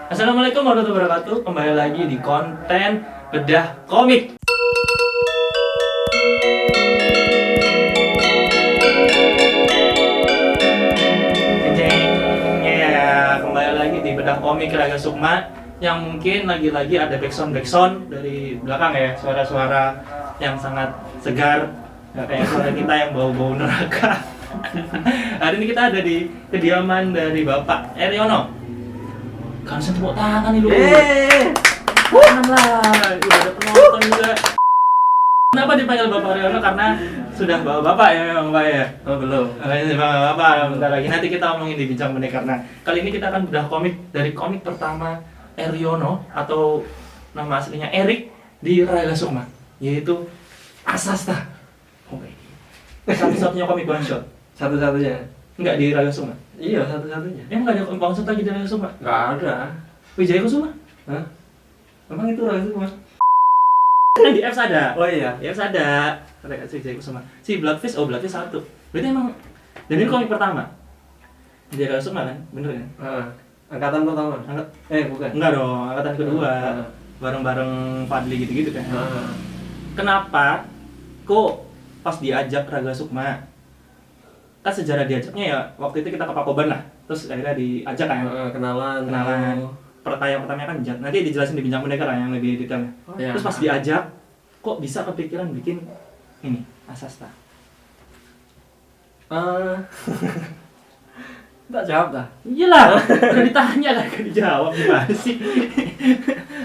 Assalamualaikum warahmatullahi wabarakatuh. Kembali lagi di konten Bedah Komik. Ceng, ya kembali lagi di Bedah Komik Raga Sukma yang mungkin lagi-lagi ada backsound dari belakang ya, suara-suara yang sangat segar, nggak kayak suara kita yang bau-bau neraka. Hari ini kita ada di kediaman dari Bapak Eriono. Kan saya tepuk tangan nih lu. Tangan lah, udah ada penonton juga. Kenapa dipanggil Bapak Eriono? Karena sudah bapak ya memang Pak ya. Oh belum. Ini bapak bentar lagi nanti kita omongin di bincang benih karena kali ini kita akan bedah komik dari komik pertama Eriono atau nama aslinya Erik di Raga Sukma, yaitu Asasta. Oke. Satu-satunya komik one shot. Satu-satunya. Enggak di Raga Sukma. Iya satu-satunya. Emang enggak ada komik one shot lagi di Raga Sukma? Nggak ada. Wijaya Kusuma? Hah? Emang itu Raga Sukma? Kan di Fs ada. Oh iya. Di Fs ada. Ada si Wijaya Kusuma. Si Bloodfish, Bloodfish satu. Berarti emang dan ini komik pertama. Di Raga Sukma kan? Bener kan? Angkatan pertama. Bukan. Enggak dong, angkatan kedua. Bareng-bareng Fadli gitu-gitu kan. Kenapa kok pas diajak Raga Sukma? Kan sejarah diajaknya ya waktu itu kita ke Pakoban lah. Terus akhirnya diajak kan. Kenalan. Pertanyaan pertamanya kan nanti dijelasin di bincang pendekar lah yang lebih detailnya. Iya. Terus pas diajak, kok bisa kepikiran bikin ini Asasta? Tak jawab dah. Iyalah, udah ditanya kan gak dijawab gimana sih?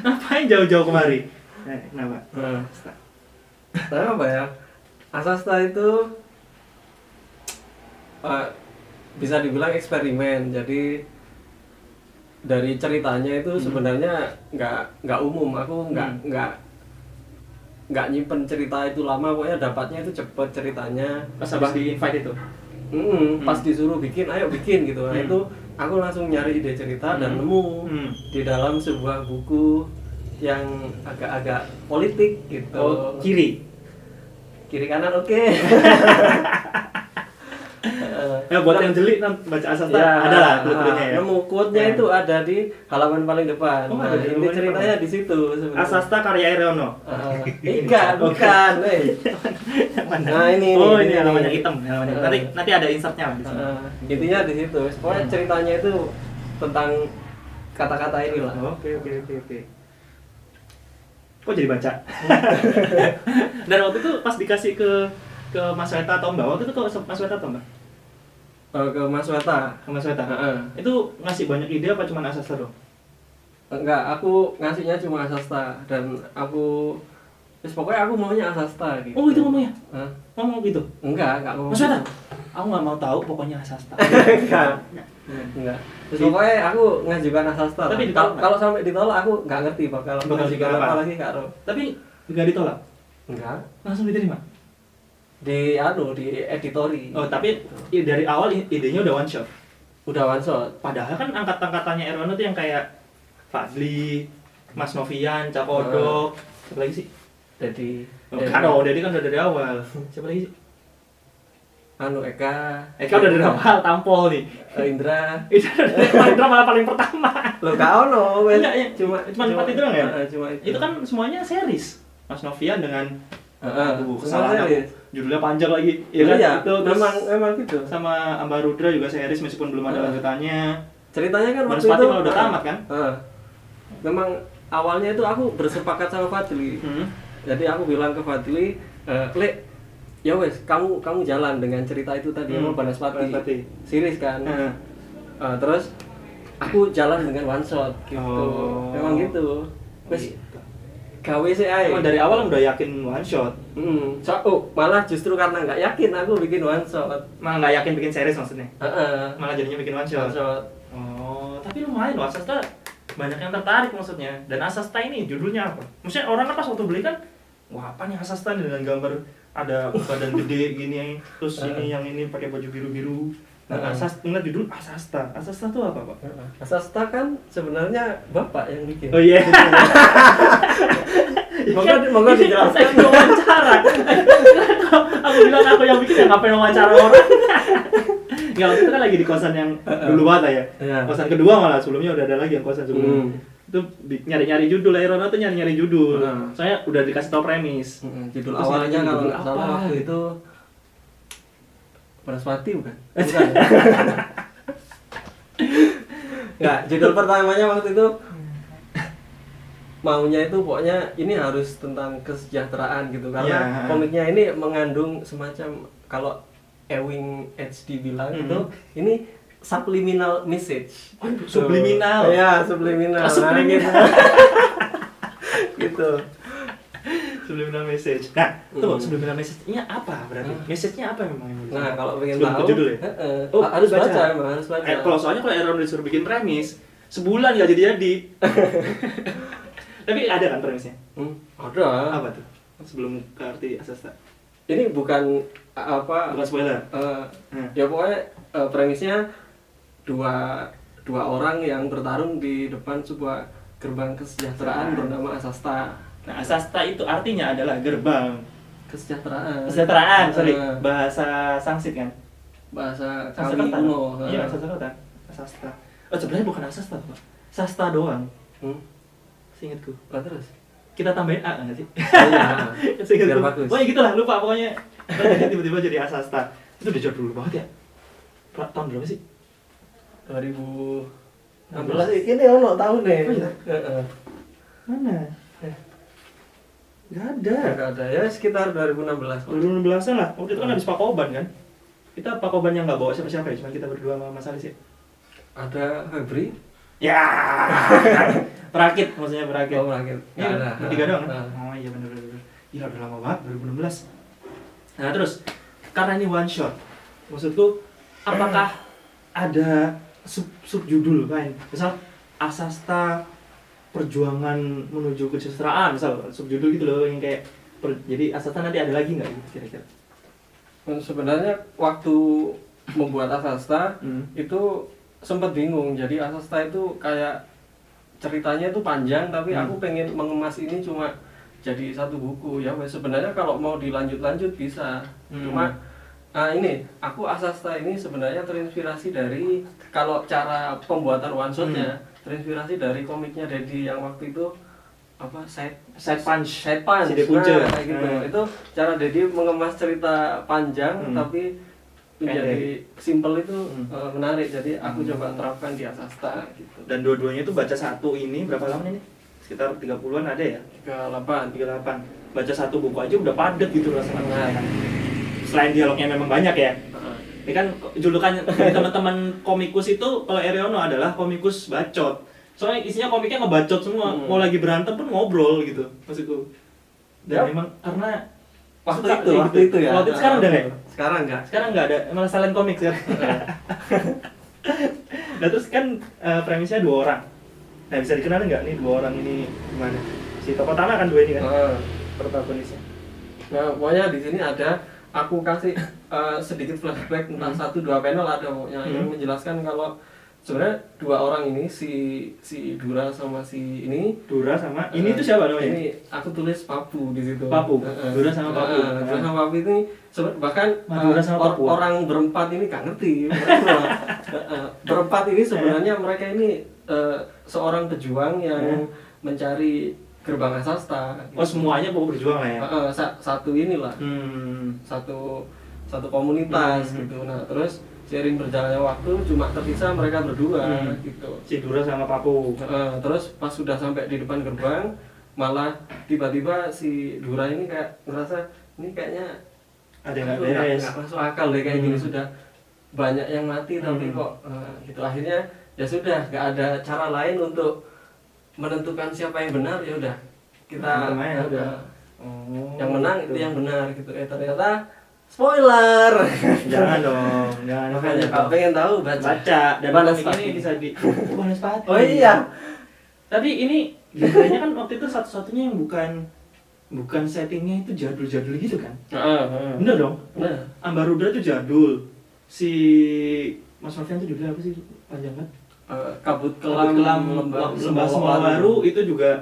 Ngapain jauh-jauh kemari? Kenapa? Asasta. Tapi apa ya? Asasta itu bisa dibilang eksperimen. Jadi dari ceritanya itu sebenarnya nggak umum. Aku nggak nyimpen cerita itu lama. Pokoknya dapatnya itu cepet ceritanya. Pas habis di invite itu? Pas disuruh bikin, ayo bikin gitu. Nah itu aku langsung nyari ide cerita dan nemu di dalam sebuah buku yang agak-agak politik gitu. Oh, kiri Kanan oke. Ya buat yang jeli baca Asasta Ya, ada lah quote-nya ya. Nemu quote-nya itu ada di halaman paling depan. Oh, ada di ini halaman ceritanya depan. di situ sebenarnya. Asasta karya Eriono. Bukan. Yang mana? Nah, ini namanya hitam. Nanti ada insertnya lah di sini. Intinya di situ. Pokoknya ceritanya itu tentang kata-kata inilah. Oke. Kok jadi baca? Dan waktu itu pas dikasih ke Mas Weta atau Mbak, waktu itu ke Mas Weta atau Mbak? Ke Mas Weta. Ke Mas Weta? Itu ngasih banyak ide apa cuma Asasta doang? Enggak, aku ngasihnya cuma Asasta dan aku pokoknya aku maunya Asasta gitu. Oh itu ngomongnya? Hah? Ngomong gitu? Enggak ngomong. Mas Weta? Aku nggak mau tahu pokoknya Asasta. Enggak. Terus pokoknya aku ngajukan Asasta. Tapi ditolak kalau sampai ditolak aku nggak ngerti bakal ngajukan apa lagi nggak tahu. Tapi nggak ditolak? Enggak. Langsung diterima? Di editori. Oh tapi dari awal idenya udah one shot? Udah one shot. Padahal kan angkat-angkatannya Eriono tuh yang kayak Fadli, Mas Novian, Cakodok, siapa lagi sih? Jadi Dedi kan udah dari awal. Siapa lagi sih? Eka udah dari awal tampol nih. Indra. Indra malah paling pertama. Lo kau no, Enggak ya, cuma 4 itu doang ya? Cuma Itu kan semuanya series. Mas Novian dengan kesalahan aku. Judulnya panjang lagi. Ya kan? Iya, Itu terus memang gitu. sama Amba Rudra juga series meskipun belum ada lanjutannya. Ceritanya kan waktu Banaspati itu malah udah tamat kan? Memang awalnya itu aku bersepakat sama Fadli. Jadi aku bilang ke Fadli, "Lek, ya wes, kamu jalan dengan cerita itu tadi sama Banaspati. Series kan. Terus aku jalan dengan one shot gitu. Oh. Memang gitu. Wes gawe sih ae. Emang dari awal udah yakin one shot? Malah justru karena nggak yakin aku bikin one shot. Malah nggak yakin bikin series maksudnya? Malah jadinya bikin one shot? One shot. Oh, tapi lumayan loh Asasta banyak yang tertarik maksudnya. Dan Asasta ini judulnya apa? Maksudnya orang kan pas waktu beli kan, wah apa nih Asasta nih dengan gambar ada badan gede gini, terus ini yang ini pakai baju biru-biru. Nah, ngeliat judul Asasta. Asasta tuh apa, Pak? Asasta kan sebenarnya Bapak yang bikin. Oh iya. Moga dijelaskan. Saya wawancara. Aku bilang aku yang bikin ya ngapain wawancara orang. Enggak, waktu itu kan lagi di kosan yang dulu banget lah ya. Iya. Kosan kedua malah, sebelumnya udah ada lagi yang kosan sebelumnya. Itu nyari-nyari judul, Irono tuh nyari-nyari judul. Soalnya udah dikasih tau premis. Judul Terus awalnya nyari kalau judul nggak salah apa? waktu itu Banaspati bukan? Bukan. Nggak, judul pertamanya waktu itu maunya itu pokoknya ini harus tentang kesejahteraan gitu karena Ya. komiknya ini mengandung semacam kalau Ewing HD bilang itu ini subliminal message. Waduh, subliminal. Iya, subliminal. Oh, subliminal. Nah, gitu. Subliminal message. Nah, tuh subliminal message-nya apa berarti? Message-nya apa memang yang Nah, kalau pengen sebelum tahu ke judul ya? oh, harus baca, emang harus baca. Kalau soalnya kalau Irono disuruh bikin premis, sebulan nggak jadi-jadi. Tapi ada kan premisnya? Ada. Apa tuh? Sebelum ke arti asasta. Ini bukan apa? Bukan spoiler. Ya pokoknya premisnya dua orang yang bertarung di depan sebuah gerbang kesejahteraan bernama Asasta. Nah, asasta itu artinya adalah gerbang Kesejahteraan. kesejahteraan, sorry, bahasa Sanskrit kan? Bahasa kami Sanskerta. kuno. Iya, Sanskerta. Asasta. Oh, sebenarnya bukan asasta, Pak. Sasta doang. Seingatku. Lah terus. Kita tambahin A nggak sih? Iya. Seingatku. Biar bagus. Pokoknya gitulah, lupa pokoknya. Jadi tiba-tiba jadi asasta. Itu udah jauh dulu banget ya. Tahun berapa sih? 2016 ini ono tahun nih. Oh, iya? Heeh. Mana? Nggak ada. Enggak ada ya sekitar 2016. 2016-an lah. Waktu itu kan habis Pakoban kan? Kita Pakoban yang nggak bawa siapa-siapa ya, cuma kita berdua sama Mas Alis ya. Ada Febri. Ya. Perakit, maksudnya perakit. Oh, Perakit. Iya, Nggak ada. bertiga doang kan? Nah. Oh iya bener-bener. Gila udah lama banget, 2016. Nah terus, karena ini one shot, maksudku, apakah ada subjudul kan? Misal, Asasta Perjuangan Menuju Kesejahteraan, misal subjudul gitu loh, yang kayak jadi Asasta nanti ada lagi nggak gitu kira-kira? Sebenarnya waktu membuat Asasta itu sempat bingung. Jadi Asasta itu kayak ceritanya itu panjang tapi aku pengen mengemas ini cuma jadi satu buku ya. Sebenarnya kalau mau dilanjut-lanjut bisa. Cuma ini aku Asasta ini sebenarnya terinspirasi dari kalau cara pembuatan one shotnya terinspirasi dari komiknya Dedi yang waktu itu apa Side Punch Si Depunce. kayak gitu. Itu cara Dedi mengemas cerita panjang tapi menjadi simple itu menarik. Jadi aku coba terapkan di Asasta gitu. Dan dua-duanya itu baca satu ini berapa lama ini? Sekitar 30-an ada ya? 38. 38. Baca satu buku aja udah padat gitu rasanya. Selain dialognya memang banyak ya. Ini kan julukan dari teman-teman komikus itu kalau Eriono adalah komikus bacot. Soalnya isinya komiknya ngebacot semua. Mau lagi berantem pun ngobrol gitu maksudku. Dan memang karena Waktu suka itu kayak gitu. ya. Waktu itu sekarang udah nggak? Sekarang enggak. Sekarang nggak ada, malah silent komik sekarang. Nah terus kan premisnya dua orang. Nah bisa dikenal nggak nih dua orang ini gimana? Si tokoh utama kan dua ini kan? Protagonisnya. Nah, pokoknya di sini ada aku kasih sedikit flashback tentang 1-2 panel ada pokoknya yang menjelaskan kalau sebenarnya dua orang ini si Dura sama si ini Dura sama ini tuh siapa namanya? Ini aku tulis Papu di situ. Papu. Dura sama Papu. Dura sama Papu ini bahkan Dura sama Papu. orang berempat ini gak ngerti. Berempat ini sebenarnya mereka ini seorang pejuang yang mencari gerbang Asasta. Oh semuanya pokok berjuang lah ya? Satu inilah. Satu komunitas gitu. Nah terus seiring berjalannya waktu cuma tersisa mereka berdua gitu. Si Dura sama Papu. Terus pas sudah sampai di depan gerbang malah tiba-tiba si Dura ini kayak ngerasa ini kayaknya ada yang nggak beres. nggak masuk akal deh kayak gini, sudah banyak yang mati tapi kok gitu. Akhirnya ya sudah nggak ada cara lain untuk menentukan siapa yang benar, ya udah kita yang menang itu yang benar gitu. Ternyata spoiler. Jangan dong, jangan. Makanya kalau pengen tahu baca. Dan komik ini bisa di Banaspati. Oh iya. Tapi ini genrenya kan waktu itu satu-satunya yang bukan settingnya itu jadul-jadul gitu kan? Bener dong? Nah. Ambarudra itu jadul. Si Mas Novian itu juga apa sih panjang kan? Kabut Kelam Lembah Semua Baru itu juga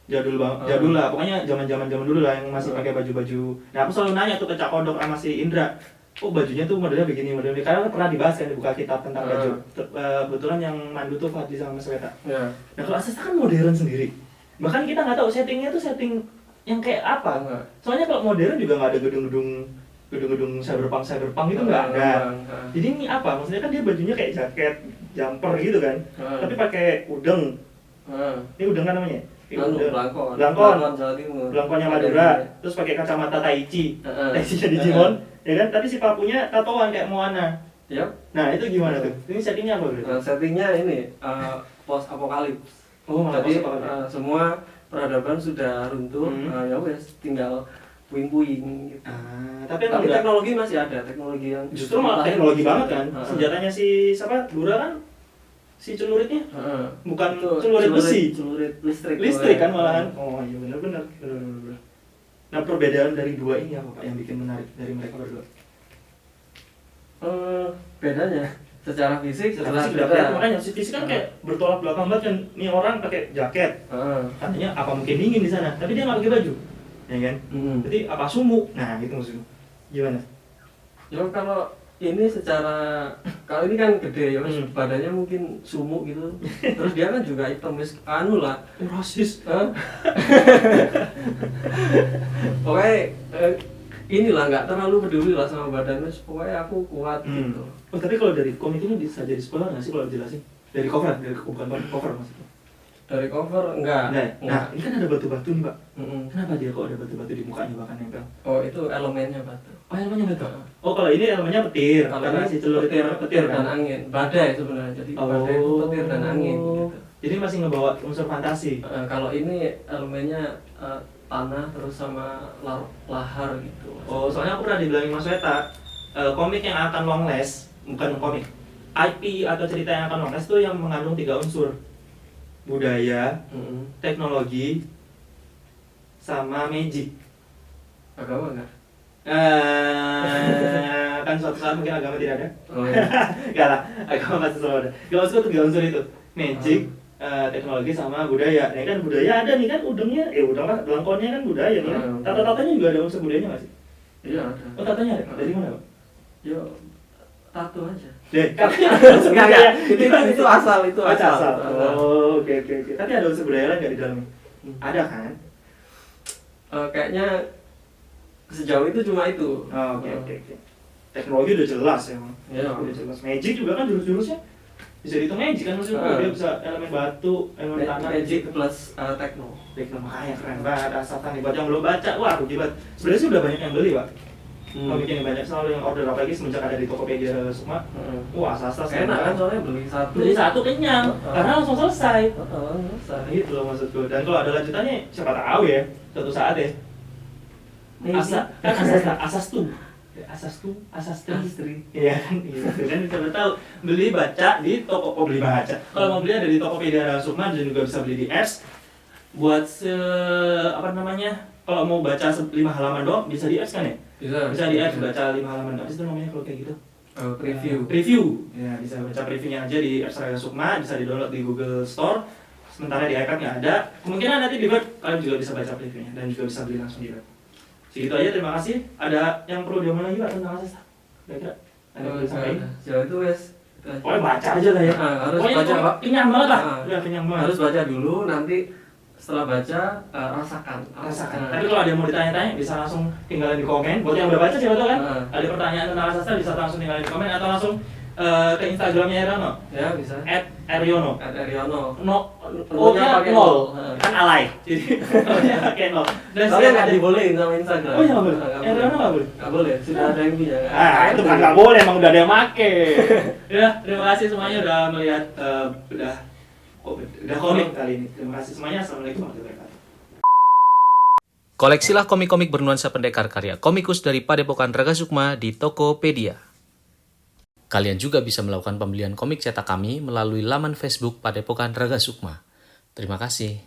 jadul banget, jadul lah. Pokoknya zaman dulu lah yang masih pakai baju-baju. Nah aku selalu nanya tuh ke Cak Kodok sama si Indra, oh bajunya tuh modelnya begini, karena pernah dibahas kan di buka kitab tentang baju. Kebetulan yang mandu tuh Fadli sama Mas Weta. Nah kalau Asasta kan modern sendiri, bahkan kita nggak tahu settingnya tuh setting yang kayak apa. Soalnya kalau modern juga nggak ada gedung-gedung cyberpunk itu nggak ada. Jadi ini apa? Maksudnya kan dia bajunya kayak jaket, jumper gitu kan, tapi pakai udeng. Ini udeng kan namanya? Belangkon Jawa Timur. Belangkonnya Madura, terus pakai kacamata Taichi, Taichi Digimon, ya kan? Tadi si papunya tatoan kayak Moana. Yap. Nah itu gimana tuh? Ini settingnya apa berarti? Settingnya ini post apokalips. Jadi semua peradaban sudah runtuh, ya wes tinggal puing-puing gitu. Tapi teknologi masih ada, teknologi yang justru malah teknologi banget kan. Senjatanya si siapa? Dura kan? Si celuritnya? Bukan celurit besi. Celurit Listrik kan malahan. Oh iya benar. Nah perbedaan dari dua ini apa Pak yang bikin menarik dari mereka berdua? Bedanya secara fisik udah kelihatan, makanya si fisik kan kayak bertolak belakang banget kan. Nih orang pakai jaket, katanya apa mungkin dingin di sana, tapi dia nggak pakai baju, ya kan? Jadi apa sumuk? Nah gitu maksudnya. Gimana? Ya kalau ini secara kalau ini kan gede ya mas, badannya mungkin sumuk gitu, terus dia kan juga hitam mis anu lah, rasis. Pokoknya inilah nggak terlalu peduli lah sama badan mas, pokoknya aku kuat gitu. Oh tapi kalau dari komik ini bisa jadi spoiler nggak sih kalau dijelasin? Dari cover, bukan cover maksudnya? Dari cover enggak. Nah ini kan ada batu-batu nih Pak. Kenapa dia kok ada batu-batu di mukanya bahkan nempel? Oh itu elemennya batu. Oh elemennya batu. Oh kalau ini elemennya petir. Kalau karena si celurit petir kan? dan angin, badai sebenarnya. Jadi badai itu petir dan angin. Gitu. Jadi masih ngebawa unsur fantasi. Kalau ini elemennya tanah terus sama lahar gitu. Oh soalnya aku pernah dibilangin Mas Weta, komik yang akan long last, bukan komik, IP atau cerita yang akan long last itu yang mengandung 3 unsur. Budaya, teknologi, sama magic. Agama enggak? Kan suatu saat mungkin agama tidak ada. Oh, iya. Enggak lah, agama pasti selalu ada. Gak maksudku 3 unsur itu, magic, teknologi sama budaya. Nah kan budaya ada nih kan udengnya, udeng lah, belangkonnya kan budaya nih kan. Tata-tatanya juga ada unsur budayanya nggak sih? Iya ada. Oh tatanya ada? Dari mana Pak? Yo, tato aja. Enggak. Itu asal. Oh, oke. Tapi ada unsur budaya lain nggak di dalamnya? Ada kan? Kayaknya sejauh itu cuma itu. Oke. Teknologi udah jelas emang. Iya. Udah jelas. Magic juga kan jurus-jurusnya bisa dihitung magic kan maksudnya. Dia bisa elemen batu, elemen tanah. Magic plus tekno. Makanya keren banget Asata nih. Buat yang belum baca, wah rugi banget. Sebenarnya sih udah banyak yang beli Pak. Komik yang banyak selalu yang order, apalagi semenjak ada di Tokopedia Sukma. Wah Asasta enak kan soalnya beli satu kenyang, karena langsung selesai. Selesai. Gitu loh maksudku. Dan kalau ada lanjutannya siapa tahu ya, suatu saat ya. Asastri. Iya kan, gitu kan siapa tahu beli baca di toko beli baca. Kalau mau beli ada di Tokopedia Sukma dan juga bisa beli di apps. Buat kalau mau baca 5 halaman doang bisa di apps kan ya? Bisa di apps baca 5 halaman. Apa sih itu namanya kalau kayak gitu? Preview. Ya, bisa baca previewnya aja di apps Raga Sukma, bisa di-download di Google Store. Sementara di iPad nggak ada. Kemungkinan nanti di web kalian juga bisa baca previewnya dan juga bisa beli langsung di web. Segitu aja, terima kasih. Ada yang perlu diomongin lagi Pak tentang Asasta? Kira-kira ada yang perlu disampaikan? Jauh itu wes. Pokoknya baca aja lah ya. Harus baca Pak. Kenyang banget lah. Udah kenyang banget. Harus baca dulu, nanti setelah baca rasakan. Tapi kalau ada yang mau ditanya-tanya bisa langsung tinggalin di komen. Buat yang udah baca siapa tahu kan? Ada pertanyaan tentang Asasta bisa langsung tinggalin di komen atau langsung ke Instagramnya Eriono. Ya bisa. @Eriono. O-nya pakai 0. Kan alay. Jadi O-nya pakai 0. Dan soalnya nggak dibolehin sama Instagram. Oh iya nggak boleh. Eriono nggak boleh. Nggak boleh. Sudah ada yang punya. Itu kan nggak boleh. Emang udah ada yang make. Ya terima kasih semuanya udah melihat udah komik kali ini. Terima kasih semuanya. Assalamualaikum warahmatullahi wabarakatuh. Koleksilah komik-komik bernuansa pendekar karya komikus dari Padepokan Raga Sukma di Tokopedia. Kalian juga bisa melakukan pembelian komik cetak kami melalui laman Facebook Padepokan Raga Sukma. Terima kasih.